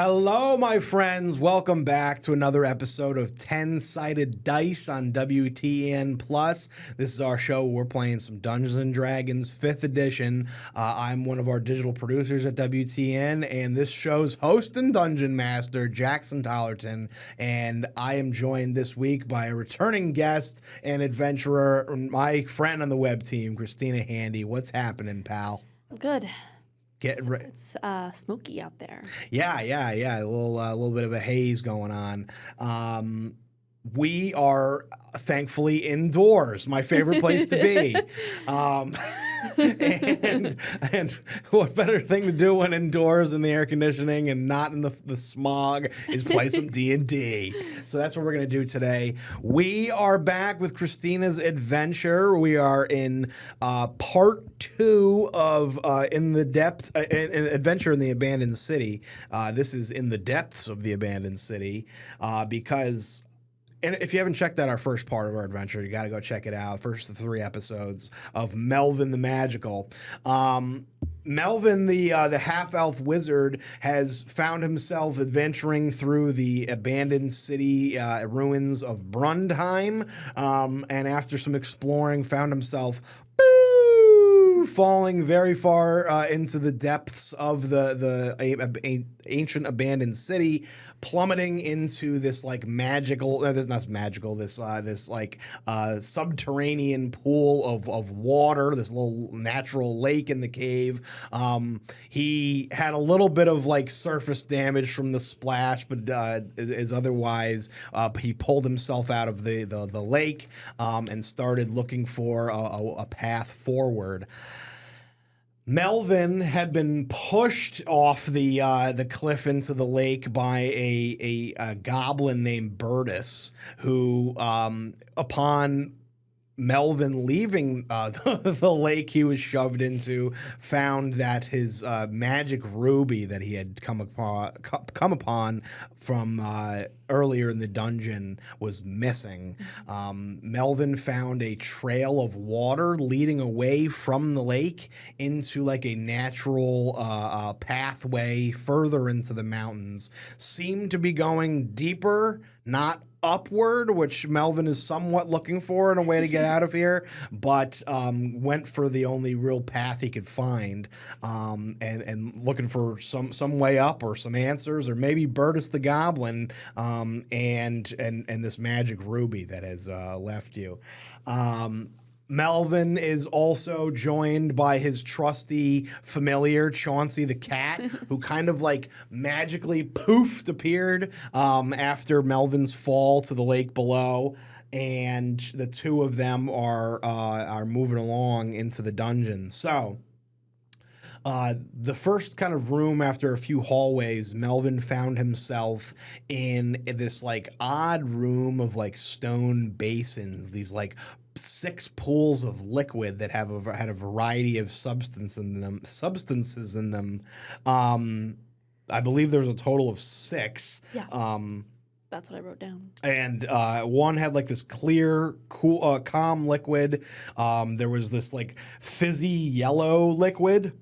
Hello, my friends. Welcome back to another episode of 10-Sided Dice on WTEN Plus. This is our show where we're playing some Dungeons & Dragons 5th edition. I'm one of our digital producers at WTN, and this show's host and dungeon master, Jackson Tollerton, and I am joined this week by a returning guest and adventurer, my friend on the web team, Kristina Handy. What's happening, pal? I'm good. It's smoky out there. Yeah. A little bit of a haze going on. We are thankfully indoors, my favorite place to be. And what better thing to do when indoors in the air conditioning and not in the smog is play some D&D. So that's what we're going to do today. We are back with Kristina's adventure. We are in part 2 of In the Depth, Adventure in the Abandoned City. This is In the Depths of the Abandoned City because... And if you haven't checked out our first part of our adventure, you got to go check it out. First 3 episodes of Melvin the Magical. Melvin, the half-elf wizard, has found himself adventuring through the abandoned city ruins of Brundheim, and after some exploring, found himself falling very far into the depths of the ancient abandoned city, plummeting into this like magical, subterranean pool of water, this little natural lake in the cave. He had a little bit of like surface damage from the splash, but is otherwise he pulled himself out of the lake and started looking for a path forward. Melvin had been pushed off the cliff into the lake by a goblin named Bertus, who, upon Melvin leaving the lake he was shoved into, found that his magic ruby that he had come upon from earlier in the dungeon was missing. Melvin found a trail of water leading away from the lake into like a natural pathway further into the mountains. Seemed to be going deeper, not upward, which Melvin is somewhat looking for in a way to get out of here, but went for the only real path he could find, and looking for some way up or some answers, or maybe Bertus the Goblin, and this magic ruby that has left you. Melvin is also joined by his trusty familiar, Chauncey the cat, who kind of like magically appeared after Melvin's fall to the lake below. And the two of them are moving along into the dungeon. So the first kind of room after a few hallways, Melvin found himself in this like odd room of like stone basins, these like 6 pools of liquid that had a variety of substances in them. I believe there was a total of 6. Yeah. That's what I wrote down. And one had like this clear, cool, calm liquid. There was this like fizzy yellow liquid.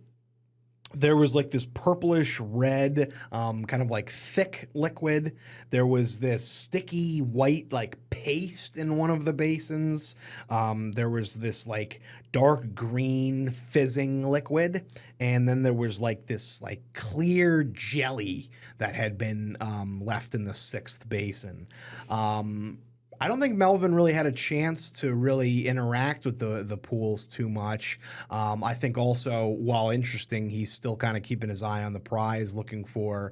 There was like this purplish red, kind of like thick liquid. There was this sticky white like paste in one of the basins. There was this like dark green fizzing liquid. And then there was like this like clear jelly that had been left in the 6th basin. I don't think Melvin really had a chance to really interact with the pools too much. I think also, while interesting, he's still kind of keeping his eye on the prize, looking for.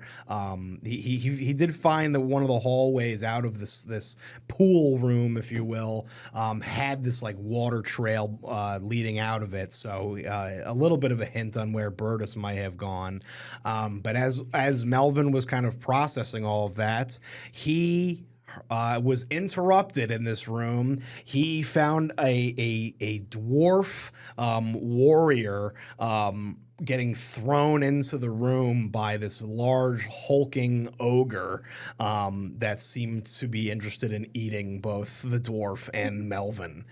He did find that one of the hallways out of this pool room, if you will, had this like water trail leading out of it. So a little bit of a hint on where Bertus might have gone. But as Melvin was kind of processing all of that, he was interrupted in this room. He found a dwarf warrior getting thrown into the room by this large hulking ogre that seemed to be interested in eating both the dwarf and Melvin.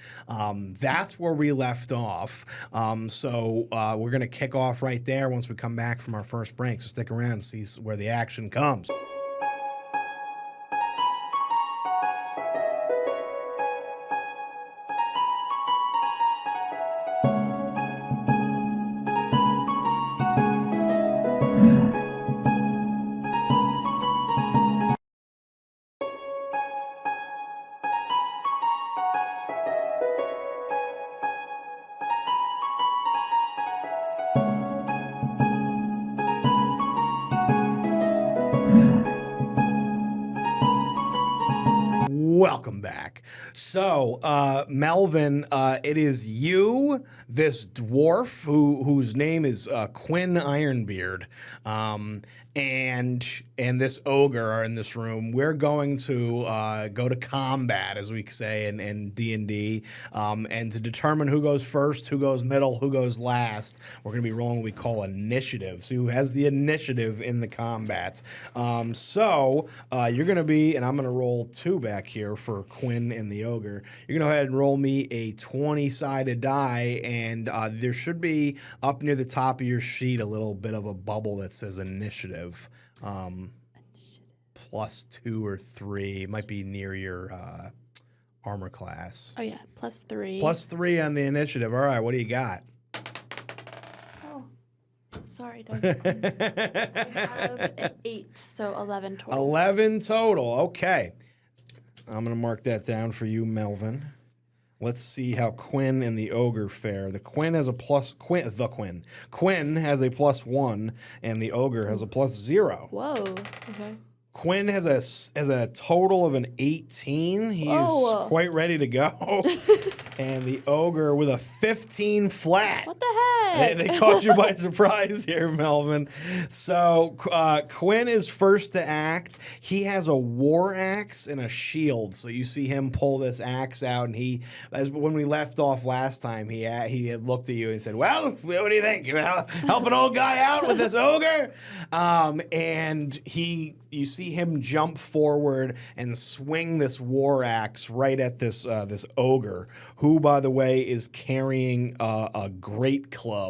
That's where we left off. So we're going to kick off right there once we come back from our first break. So stick around and see where the action comes. Welcome back. So, Melvin, it is you, this dwarf whose name is Quinn Ironbeard, and this ogre are in this room. We're going to go to combat, as we say in D&D, and to determine who goes first, who goes middle, who goes last. We're going to be rolling what we call initiative. So who has the initiative in the combat? So you're going to be, and I'm going to roll 2 back here for Quinn and the ogre. You're going to go ahead and roll me a 20-sided die, and there should be up near the top of your sheet a little bit of a bubble that says initiative. +2 or 3. It might be near your armor class. Oh, yeah. +3. +3 on the initiative. All right, what do you got? Oh, sorry, don't. I have an 8, so 11 total. 11 total. Okay. I'm going to mark that down for you, Melvin. Let's see how Quinn and the ogre fare. Quinn has a +1, has a +1, and the ogre has a +0. Whoa. Okay. Quinn has a total of an 18. He is quite ready to go. And the ogre with a 15 flat. What the heck? They caught you by surprise here, Melvin. So Quinn is first to act. He has a war axe and a shield. So you see him pull this axe out, and when we left off last time, he had looked at you and said, "Well, what do you think? You help an old guy out with this ogre?" And you see him jump forward and swing this war axe right at this ogre, who, by the way, is carrying a great club,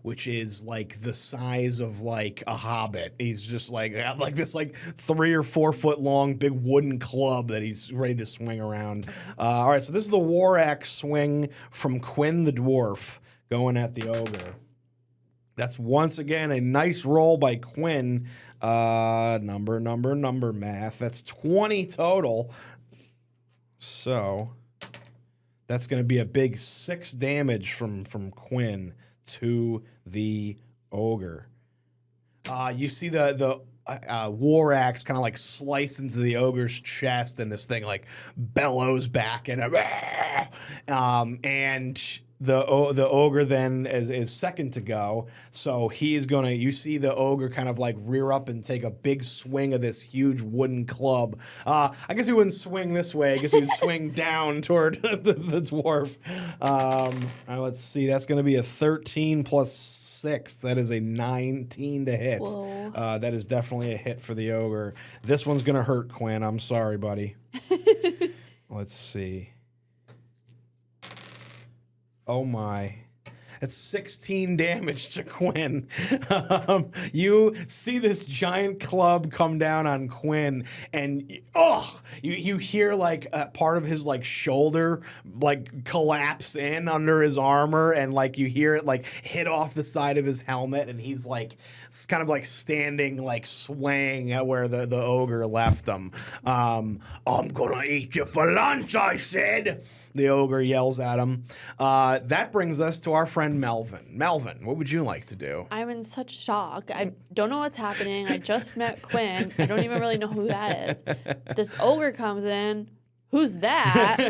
which is like the size of like a hobbit. He's just like this 3 or 4 foot long big wooden club that he's ready to swing around. All right, so this is the war axe swing from Quinn the dwarf going at the ogre. That's once again a nice roll by Quinn. Number math. That's 20 total. So that's going to be a big 6 damage from Quinn to the ogre. You see the war axe kind of like slice into the ogre's chest, and this thing like bellows back and the ogre then is second to go, so he's gonna. You see the ogre kind of like rear up and take a big swing of this huge wooden club. I guess he wouldn't swing this way. I guess he would swing down toward the dwarf. Let's see. That's gonna be a 13 plus 6. That is a 19 to hit. That is definitely a hit for the ogre. This one's gonna hurt, Quinn. I'm sorry, buddy. Let's see. Oh my. That's 16 damage to Quinn. You see this giant club come down on Quinn, and you hear like part of his like shoulder like collapse in under his armor, and like you hear it like hit off the side of his helmet, and he's like it's kind of like standing like swaying at where the ogre left him. I'm gonna eat you for lunch, I said. The ogre yells at him. That brings us to our friend Melvin. Melvin, what would you like to do? I'm in such shock. I don't know what's happening. I just met Quinn. I don't even really know who that is. This ogre comes in. Who's that?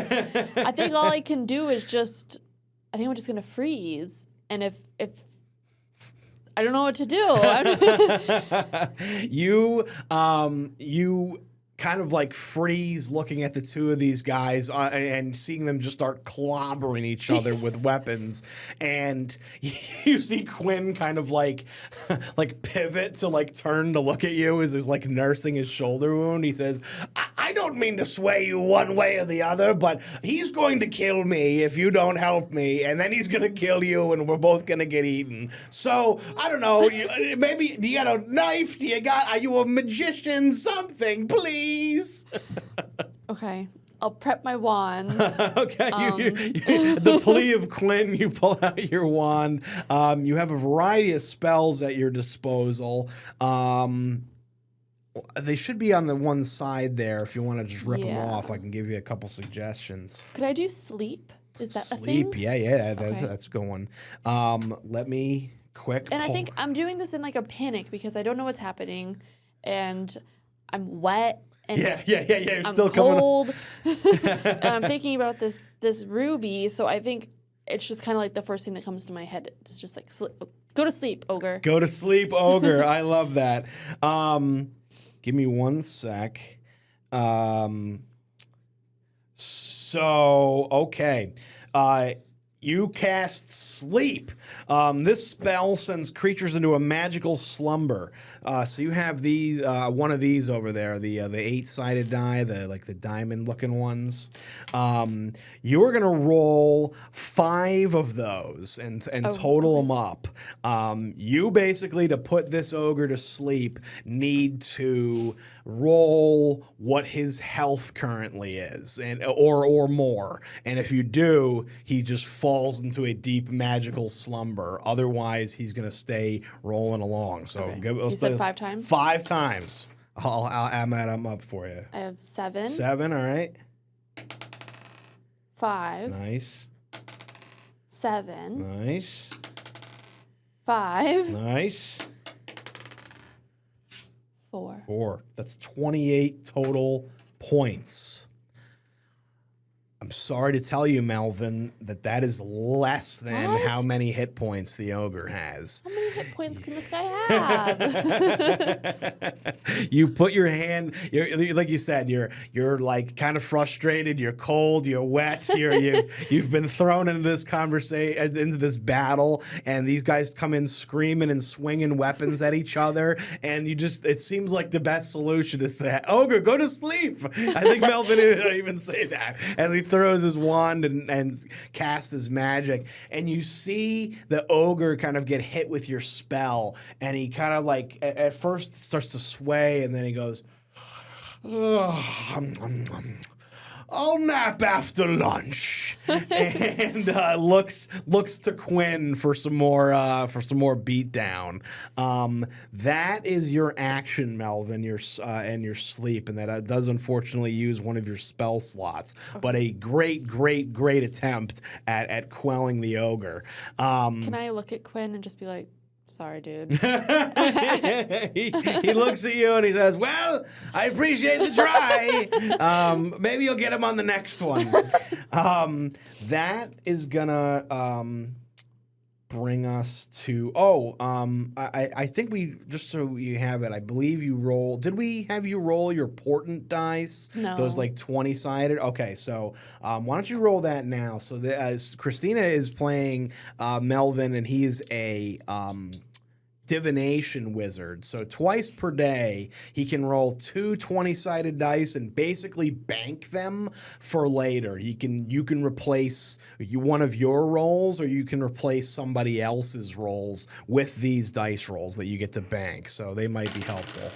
I think all I can do is I think I'm just gonna freeze. And if I don't know what to do. You kind of like freeze looking at the two of these guys and seeing them just start clobbering each other with weapons. And you see Quinn kind of like pivot to like turn to look at you as he's like nursing his shoulder wound. He says, I don't mean to sway you one way or the other, but he's going to kill me if you don't help me, and then he's going to kill you, and we're both going to get eaten. So, I don't know, maybe, do you got a knife? Are you a magician? Something, please. Okay. I'll prep my wands. Okay. The plea of Quinn, you pull out your wand. You have a variety of spells at your disposal. They should be on the one side there. If you want to just rip them off, I can give you a couple suggestions. Could I do sleep? Is that sleep? a thing? Yeah. That's a good one. Let me quick. And I think I'm doing this in like a panic because I don't know what's happening, and I'm wet. And yeah. You're I'm still cold. And I'm thinking about this ruby, so I think it's just kind of like the first thing that comes to my head. It's just like go to sleep, ogre. Go to sleep, ogre. I love that. Give me one sec. Okay. You cast sleep. This spell sends creatures into a magical slumber. So you have these, one of these over there, the 8-sided die, the diamond-looking ones. You're gonna roll 5 of those and total them up. You basically, to put this ogre to sleep, need to roll what his health currently is, or more. And if you do, he just falls into a deep magical slumber. Otherwise, he's gonna stay rolling along. So you said 5 times? 5 times. I'll add them up for you. I have 7. 7, all right. 5. Nice. 7. Nice. 5. Nice. 4. 4. That's 28 total points. I'm sorry to tell you, Melvin, that is less than how many hit points the ogre has. How many hit points can this guy have? You put your hand, like you said, you're like kind of frustrated, you're cold, you're wet, you've been thrown into this conversation, into this battle, and these guys come in screaming and swinging weapons at each other, and it seems like the best solution is that, ogre, go to sleep. I think Melvin didn't even say that. And he throws his wand and casts his magic, and you see the ogre kind of get hit with your spell, and he kind of like at first starts to sway, and then he goes, I'll nap after lunch, and looks to Quinn for some more beatdown. That is your action, Melvin. And your sleep, and that does unfortunately use one of your spell slots. But a great attempt at quelling the ogre. Can I look at Quinn and just be like, sorry, dude? he looks at you and he says, well, I appreciate the try. Maybe you'll get him on the next one. That is gonna bring us to I think we, just so you have it, I believe you roll. Did we have you roll your portent dice? No. Those like 20-sided? Okay, so why don't you roll that now? So as Kristina is playing Melvin, and he's a divination wizard. So twice per day, he can roll 2 20-sided dice and basically bank them for later. You can replace one of your rolls, or you can replace somebody else's rolls with these dice rolls that you get to bank. So they might be helpful.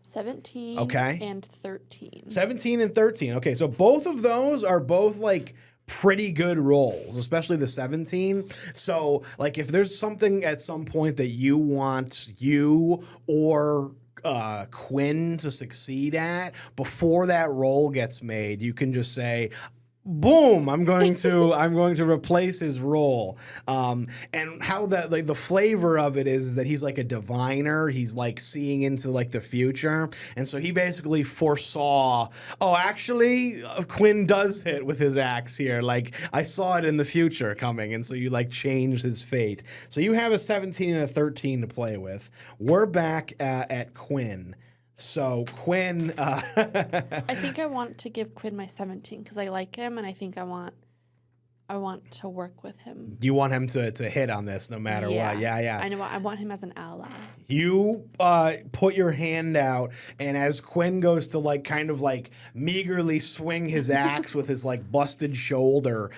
17 and 13. 17 and 13. Okay, so both of those are both like pretty good rolls, especially the 17. So like if there's something at some point that you want you or Quinn to succeed at, before that roll gets made, you can just say, boom, I'm going to replace his role. And how that, like, the flavor of it is that he's like a diviner. He's like seeing into like the future. And so he basically foresaw, actually Quinn does hit with his axe here. Like, I saw it in the future coming. And so you like change his fate. So you have a 17 and a 13 to play with. We're back at Quinn. So Quinn, I think I want to give Quinn my 17 because I like him and I think I want to work with him. you want him to hit on this no matter what. Yeah. I know. I want him as an ally. You put your hand out, and as Quinn goes to like kind of like meagerly swing his axe with his like busted shoulder,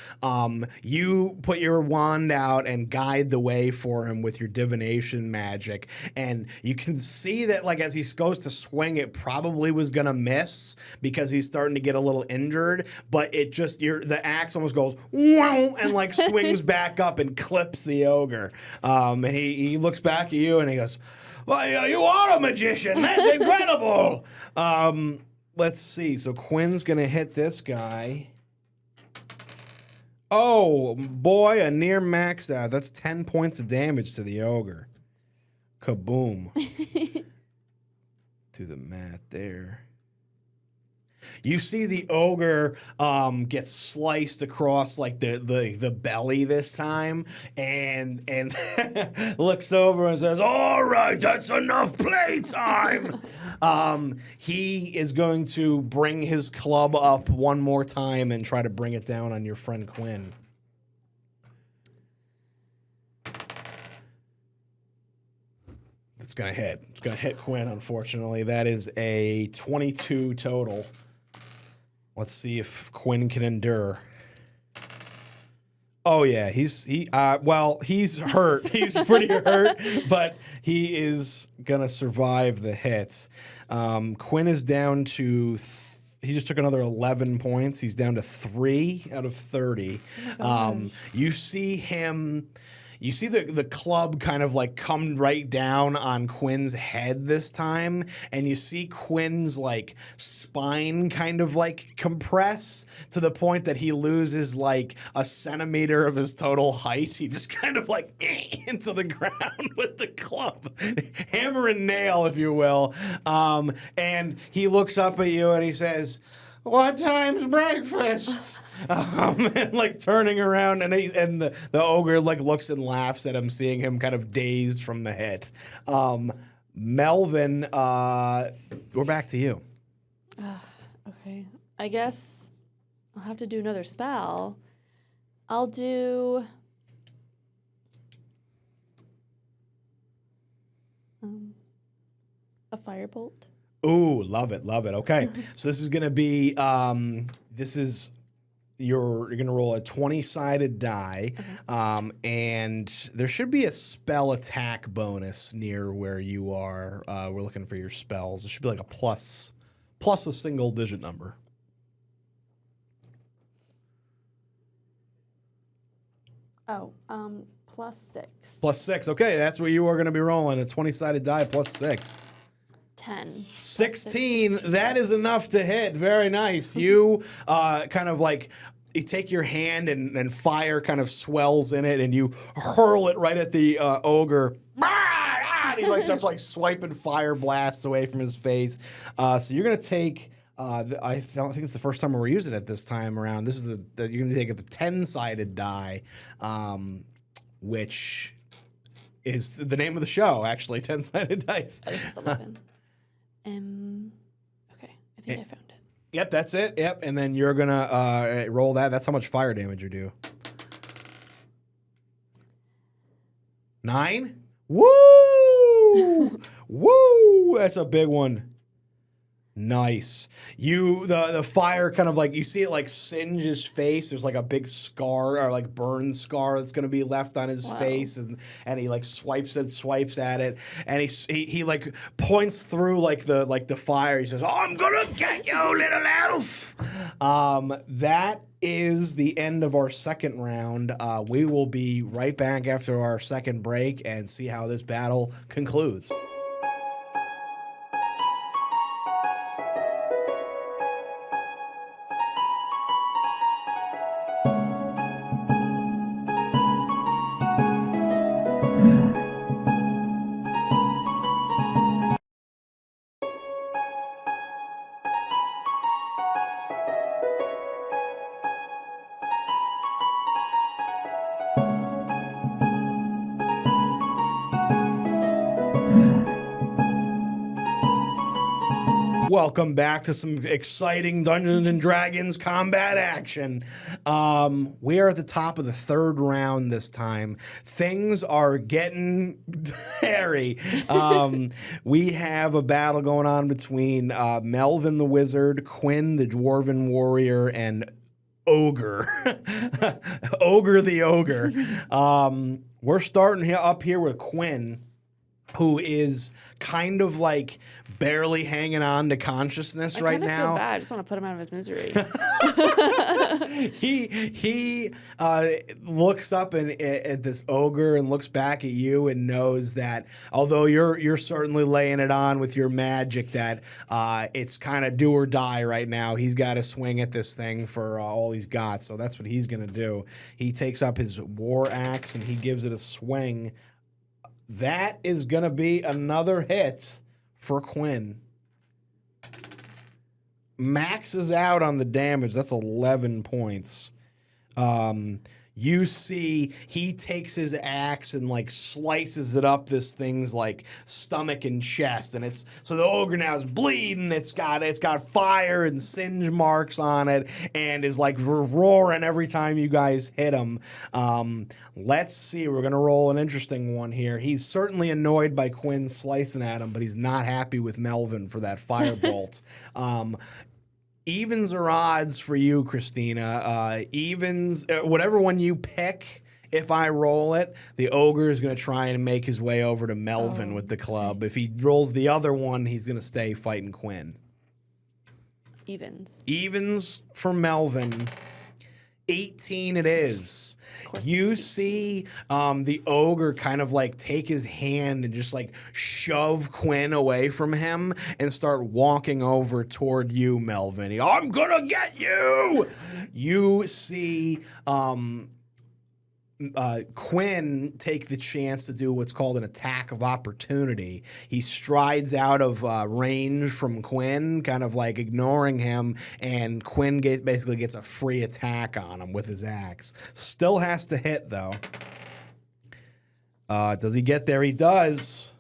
you put your wand out and guide the way for him with your divination magic. And you can see that like as he goes to swing, it probably was gonna miss because he's starting to get a little injured. But it just the axe almost goes wow and like swings back up and clips the ogre. And he looks back at you and he goes, "Well, you are a magician. That's incredible." Let's see. So Quinn's going to hit this guy. Oh, boy, a near maxed out. That's 10 points of damage to the ogre. Kaboom. Do the math there. You see the ogre get sliced across like the belly this time, and looks over and says, "All right, that's enough playtime." He is going to bring his club up one more time and try to bring it down on your friend Quinn. It's gonna hit. It's gonna hit Quinn. Unfortunately, that is a 22 total. Let's see if Quinn can endure. Oh yeah, he's hurt. He's pretty hurt, but he is gonna survive the hits. Quinn is down to. He just took another 11 points. He's down to 3 out of 30. You see him. You see the club kind of like come right down on Quinn's head this time, and you see Quinn's like spine kind of like compress to the point that he loses like a centimeter of his total height. He just kind of like into the ground with the club, hammer and nail, if you will. And he looks up at you and he says, "What time's breakfast?" And like turning around, and the ogre like looks and laughs at him, seeing him kind of dazed from the hit. Melvin, we're back to you. Okay. I guess I'll have to do another spell. I'll do a firebolt. Ooh, love it. Okay, so this is gonna be you're gonna roll a 20-sided die, and there should be a spell attack bonus near where you are. We're looking for your spells. It should be like a plus a single digit number. Oh, +6. +6. Okay, that's what you are gonna be rolling. A 20-sided die +6. 10. 16. That is enough to hit. Very nice. You kind of like you take your hand and fire kind of swells in it, and you hurl it right at the ogre. And he like starts like swiping fire blasts away from his face. So you're gonna take. I think it's the first time we're using it this time around. This is you're gonna take the 10-sided die, which is the name of the show. Actually, 10-sided dice. Oh, this is 11. Okay, I think I found it. Yep, that's it. Yep, and then you're gonna roll that. That's how much fire damage you do. 9. Woo! Woo! That's a big one. Nice. The fire kind of like you see it like singe his face. There's like a big scar or like burn scar that's gonna be left on his face, and he like swipes at it, and he like points through like the fire. He says, "Oh, I'm gonna get you, little elf." That is the end of our second round. We will be right back after our second break and see how this battle concludes. welcome back to some exciting Dungeons and Dragons combat action. We are at the top of the third round this time. Things are getting hairy. We have a battle going on between Melvin the Wizard, Quinn the Dwarven Warrior, and Ogre. Ogre the Ogre. We're starting up here with Quinn, who is kind of like barely hanging on to consciousness right now. I feel bad. I just want to put him out of his misery. He looks up at this ogre and looks back at you and knows that although you're certainly laying it on with your magic, that it's kind of do or die right now. He's got to swing at this thing for all he's got, so that's what he's gonna do. He takes up his war axe and he gives it a swing. That is going to be another hit for Quinn. Maxes out on the damage. That's 11 points. You see he takes his axe and like slices it up this thing's like stomach and chest, and it's so the ogre now is bleeding. It's got fire and singe marks on it, and is like roaring every time you guys hit him. Let's see. We're gonna roll an interesting one here. He's certainly annoyed by Quinn slicing at him, but he's not happy with Melvin for that firebolt. Evens or odds for you, Kristina. Evens, whatever one you pick, if I roll it, the ogre is going to try and make his way over to Melvin with the club. If he rolls the other one, he's going to stay fighting Quinn. Evens. Evens for Melvin. 18 it is. You see the ogre kind of like take his hand and just like shove Quinn away from him and start walking over toward you, Melvin. I'm gonna get you! You see Quinn take the chance to do what's called an attack of opportunity. He strides out of range from Quinn, kind of like ignoring him, and Quinn basically gets a free attack on him with his axe. Still has to hit, though. Does he get there? He does.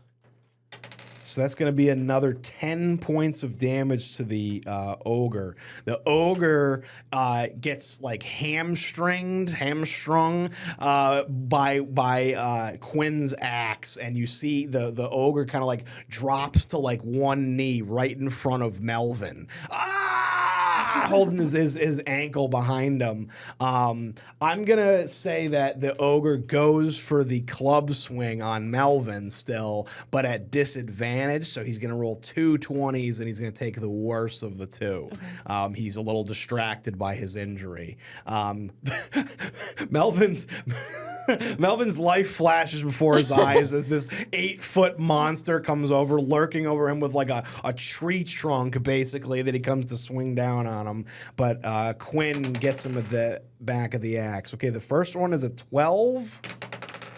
So that's going to be another 10 points of damage to the ogre. The ogre gets like hamstrung by Quinn's axe, and you see the ogre kind of like drops to like one knee right in front of Melvin. Holding his ankle behind him. I'm gonna say that the ogre goes for the club swing on Melvin still, but at disadvantage. So he's gonna roll 2 20s and he's gonna take the worst of the two. Okay. He's a little distracted by his injury. Melvin's life flashes before his eyes as this 8-foot monster comes over, lurking over him with like a tree trunk, basically, that he comes to swing down on him. But Quinn gets him at the back of the axe. Okay, the first one is a 12.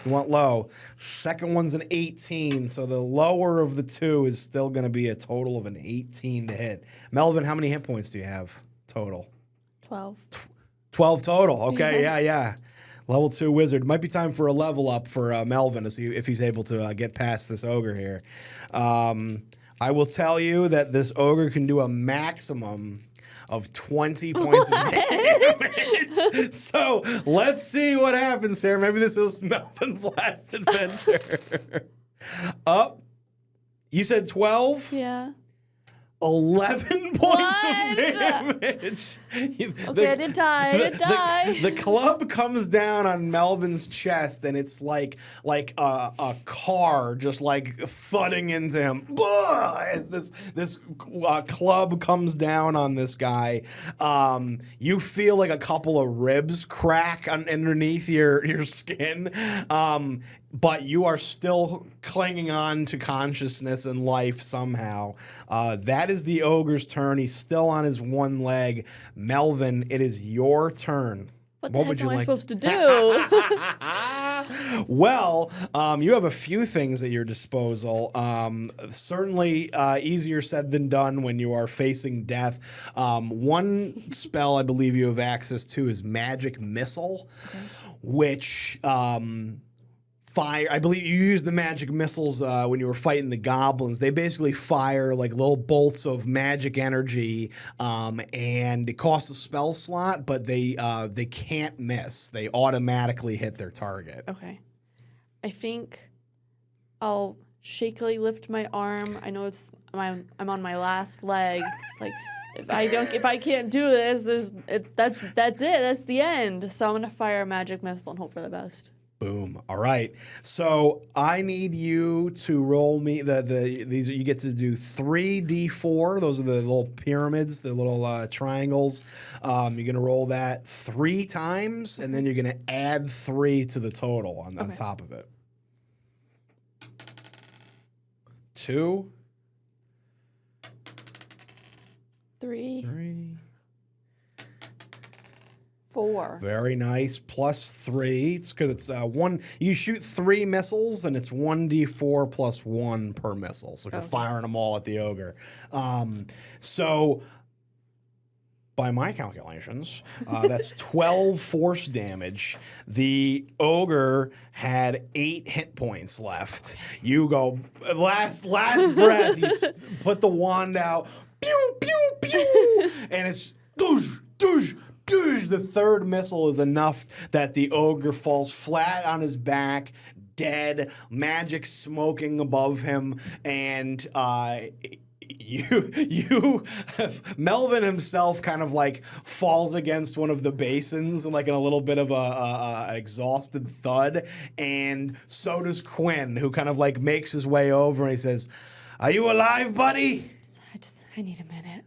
You want low. Second one's an 18, so the lower of the two is still going to be a total of an 18 to hit. Melvin, how many hit points do you have total? 12. 12 total. Okay, yeah. Level 2 wizard. Might be time for a level up for Melvin to see if he's able to get past this ogre here. I will tell you that this ogre can do a maximum of 20 points of damage. So let's see what happens here. Maybe this is Melvin's last adventure. You said 12? Yeah. 11 points of damage. Okay, I did die. The club comes down on Melvin's chest, and it's like a car just like thudding into him. As this club comes down on this guy, you feel like a couple of ribs crack underneath your skin. But you are still clinging on to consciousness and life somehow. That is the ogre's turn. He's still on his one leg. Melvin, it is your turn. What the heck am I supposed to do? Well, you have a few things at your disposal. Certainly easier said than done when you are facing death. One spell I believe you have access to is Magic Missile, which... fire. I believe you used the magic missiles when you were fighting the goblins. They basically fire like little bolts of magic energy, and it costs a spell slot, but they can't miss. They automatically hit their target. Okay. I think I'll shakily lift my arm. I know I'm on my last leg. Like if I can't do this, that's it. That's the end. So I'm gonna fire a magic missile and hope for the best. Boom. All right. So I need you to roll me these. You get to do 3d4. Those are the little pyramids, the little triangles. You're gonna roll that 3 times, and then you're gonna add 3 to the total on top of it. 2, 3, 4. Very nice. Plus 3. It's because it's 1. You shoot 3 missiles, and it's 1d4 plus 1 per missile. So you're firing them all at the ogre. So by my calculations, that's 12 force damage. The ogre had 8 hit points left. You go last breath. You put the wand out. Pew pew pew, and it's doosh doosh. The third missile is enough that the ogre falls flat on his back, dead, magic smoking above him, and Melvin himself kind of like falls against one of the basins and like in a little bit of an exhausted thud, and so does Quinn, who kind of like makes his way over and he says, "Are you alive, buddy?" I need a minute.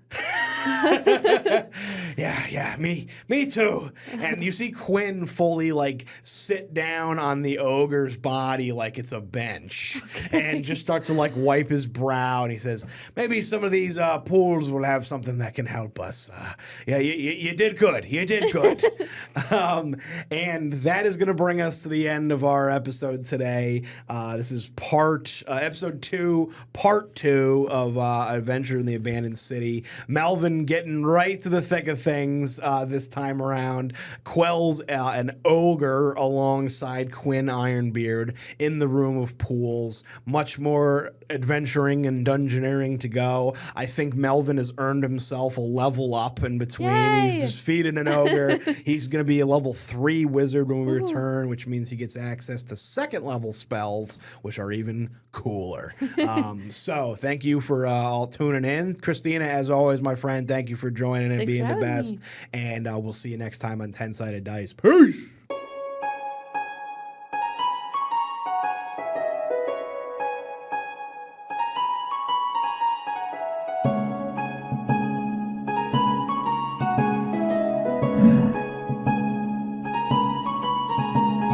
Yeah, me too. And you see Quinn fully like sit down on the ogre's body like it's a bench, and just start to like wipe his brow. And he says, "Maybe some of these pools will have something that can help us." Yeah, you did good. You did good. And that is going to bring us to the end of our episode today. This is episode 2, part 2 of Adventure in the Abandoned City. Melvin getting right to the thick of things this time around, quells an ogre alongside Quinn Ironbeard in the room of pools. Much more adventuring and dungeoneering to go. I think Melvin has earned himself a level up in between. Yay! He's defeated an ogre. He's going to be a level 3 wizard when we return, which means he gets access to 2nd level spells, which are even cooler. So thank you for all tuning in. Kristina, as always, my friend, thank you for joining and being the best. And we'll see you next time on 10-Sided Dice. Peace!